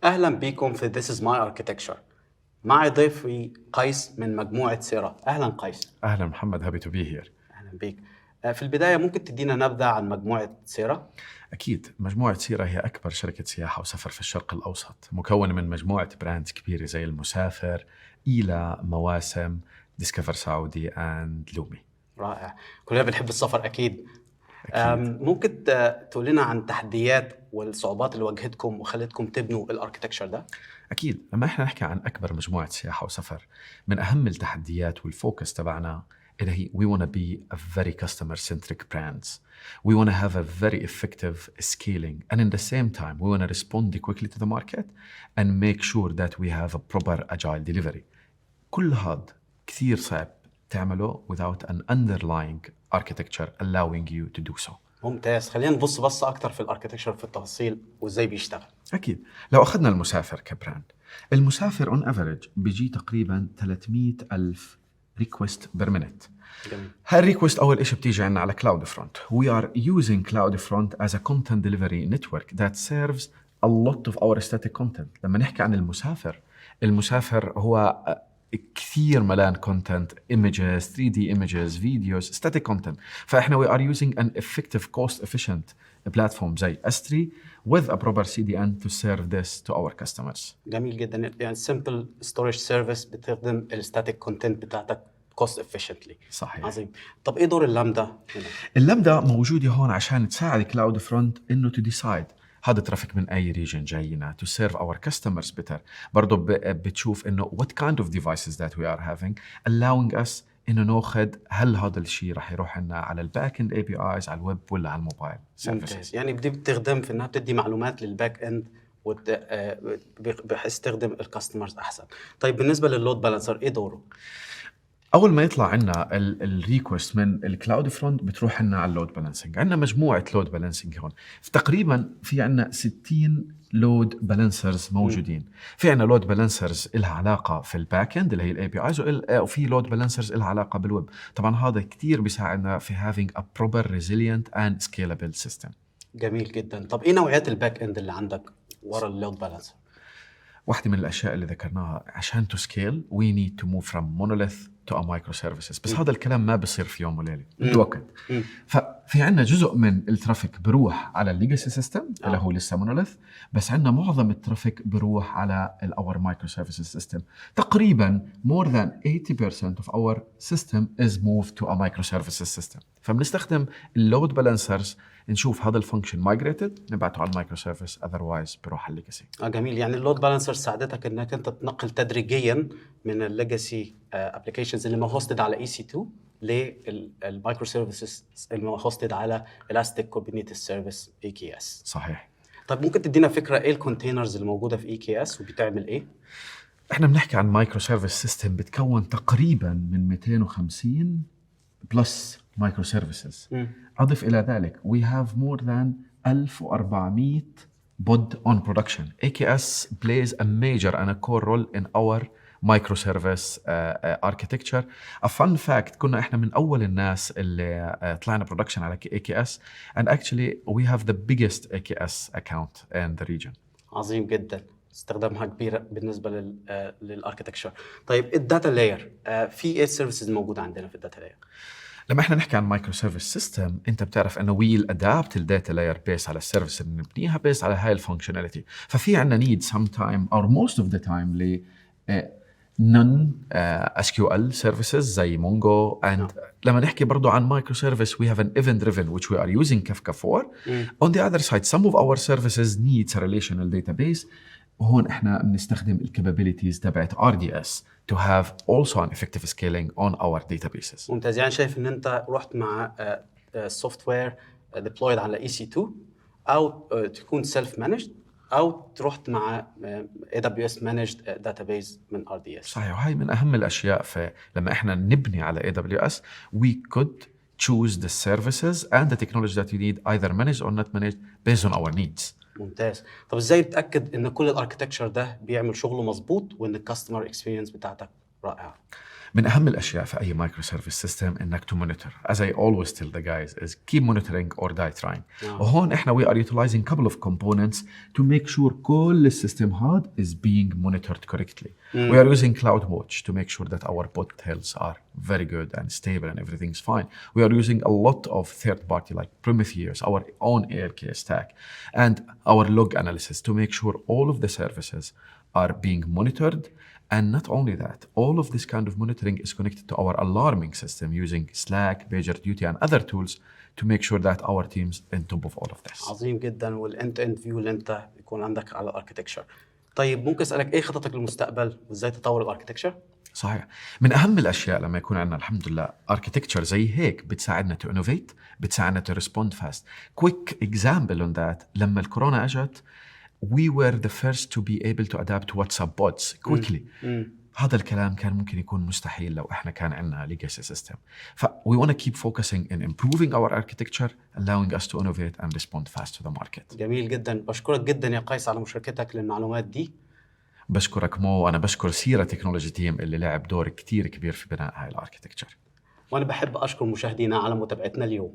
أهلا بكم في This is my architecture. معي ضيفي قيس من مجموعة سيرة. أهلا قيس. أهلا محمد, happy to be here. أهلا بك. في البداية ممكن تدينا نبذة عن مجموعة سيرة؟ أكيد. مجموعة سيرة هي أكبر شركة سياحة وسفر في الشرق الأوسط, مكونة من مجموعة براندز كبيرة زي المسافر, إيلا, مواسم, ديسكفر سعودي and لومي. رائع. كلنا بنحب السفر أكيد. أكيد. ممكن تقول لنا عن تحديات والصعوبات اللي واجهتكم وخلتكم تبنوا الاركتكتشر ده؟ أكيد. لما إحنا نحكي عن أكبر مجموعة سياحة وسفر, من أهم التحديات والفوكس تبعنا اللي هي we want to be a very customer-centric brands. We want to have a very effective scaling, and in the same time we want to respond quickly to the market and make sure that we have a proper agile delivery. كل هذا كثير صعب تعمله without an underlying architecture allowing you to do so. ممتاز. خلينا نبص بصة أكتر في الاركتكتشر في التفاصيل وإزاي بيشتغل. أكيد. لو أخذنا المسافر كبراند, المسافر on average بيجي تقريباً 300,000 request per minute. جميل. هالريكوست أول إشي بتيجي عنا على CloudFront. We are using CloudFront as a content delivery network that serves a lot of our static content. لما نحكي عن المسافر هو كثير ملان content, images, 3D images, videos, static content. فإحنا we are using an effective, cost-efficient platform زي S3 with a proper CDN to serve this to our customers. جميل جدا. يعني simple storage service بتخدم الستاتيك كونتنت بتاعتك cost efficiently. صحيح. عظيم. طب إيه دور اللامدا هنا؟ اللامدا موجودة هون عشان تساعد كلاود فرونت إنه to decide هذا ترافيك من أي ريجن جاينا to serve our customers better. برضو بتشوف إنه what kind of devices that we are having, allowing us إنه ناخد هل هذا الشيء رح يروح لنا على الباك اند APIs على الويب ولا على الموبايل ممتاز. يعني بدي بتخدم في إنها بتدي معلومات للباك اند بحيث تخدم الكاستمرز أحسن. طيب بالنسبة لللود بالانسر إيه دوره؟ اول ما يطلع عنا الريكوست من الكلاود فرونت بتروح لنا على اللود بالانسنج. عندنا مجموعه لود بالانسنج هون, تقريبا في عندنا 60 لود بالانسرز موجودين. في عندنا لود بالانسرز لها علاقه في الباك اند اللي هي الاي بي ايز, وفي لود بالانسرز لها علاقه بالويب. طبعا هذا كثير بيساعدنا في having a proper resilient and scalable system. جميل جدا. طب ايه نوعيات الباك اند اللي عندك ورا اللود بالانسر؟ واحدة من الأشياء اللي ذكرناها عشان to scale we need to move from monolith to a microservices. بس هذا الكلام ما بصير في يوم وليلة, بده وقت. ففي عنا جزء من الترافيك بروح على الليجاسي سيستم اللي هو لسه monolith, بس عنا معظم الترافيك بروح على our microservices system. تقريبا more than 80% of our system is moved to a microservices system. فبنستخدم اللود بالانسرز نشوف هذا الفانكشن مايجريتد نبعته على المايكرو سيرفيس, اذروايز بروح على الليجاسي. جميل. يعني اللود بالانسر ساعدتك انك انت تنقل تدريجيا من الليجاسي ابلكيشنز اللي هوستد على EC2 للمايكرو سيرفيسز اللي هوستد على Elastic Kubernetes Service EKS. صحيح. طيب ممكن تدينا فكره ايه الكونتينرز اللي موجوده في EKS وبتعمل ايه؟ احنا بنحكي عن مايكرو سيرفيس سيستم بتكون تقريبا من 250 بلس مايكرو سيرفيسز. أضف إلى ذلك we have more than 1400 pod on production. AKS plays a major and a core role in our microservice architecture. A fun fact, كنا إحنا من أول الناس اللي طلعنا production على AKS, and actually we have the biggest AKS account in the region. عظيم جدا. استخدامها كبيرة بالنسبة للاركتكتشر. طيب الداتا لاير, في ايه السيرفيسز موجودة عندنا في الداتا لاير؟ لما احنا نحكي عن مايكرو سيرفيس سيستم, انت بتعرف انه ويل ادابت الداتا لاير بيس على السيرفيس اللي بنبنيها بيس على هاي الفانكشناليتي. ففي عندنا نيد سم تايم اور موست اوف ذا تايم ل نون SQL services زي مونجو. and لما نحكي برضو عن مايكرو سيرفيس we have an event driven which we are using Kafka for. On the other side some of our services needs a relational database, وهون احنا بنستخدم الكابابيلتيز تبعت RDS to have also an effective scaling on our databases. ممتاز. يعني شايف ان انت رحت مع سوفت وير deployed على EC2 او تكون self managed او رحت مع AWS managed database من RDS. صحيح. وهي من اهم الاشياء لما احنا نبني على AWS we could choose the services and the technology that we need either managed or not managed based on our needs. ممتاز. طب ازاي بتاكد ان كل الاركتكتشر ده بيعمل شغله مظبوط وان الكاستمر اكسبيرينس بتاعتك رائعه؟ من أهم الأشياء في أي micro service system إنك to monitor. As I always tell the guys is keep monitoring or die trying. وهون إحنا we are utilizing couple of components to make sure كل السيستم هاد is being monitored correctly. We are using CloudWatch to make sure that our bot healths are very good and stable and everything's fine. We are using a lot of third party like Prometheus, our own ALK stack, and our log analysis to make sure all of the services are being monitored. And not only that, all of this kind of monitoring is connected to our alarming system using Slack, PagerDuty, and other tools to make sure that our team's on top of all of this. عظيم جدا. والانت اند فيو اللي انت يكون عندك على الاركتكتشر. طيب ممكن اسالك ايه خططك للمستقبل وازاي تطور الاركتكتشر؟ صحيح. من أهم الأشياء لما يكون عندنا الحمد لله architecture زي هيك بتساعدنا to innovate, بتساعدنا to respond fast. Quick example on that, لما الكورونا أجت we were the first to be able to adapt to WhatsApp bots quickly. هذا الكلام كان ممكن يكون مستحيل لو احنا كان عندنا legacy system. We want to keep focusing in improving our architecture, allowing us to innovate and respond fast to the market. جميل جدا. بشكرك جدا يا قيس على مشاركتك للمعلومات دي. بشكرك مو، وأنا بشكر سيرة تكنولوجي تيم اللي لعب دور كتير كبير في بناء هاي الاركتكتشر. وأنا بحب أشكر مشاهدينا على متابعتنا اليوم.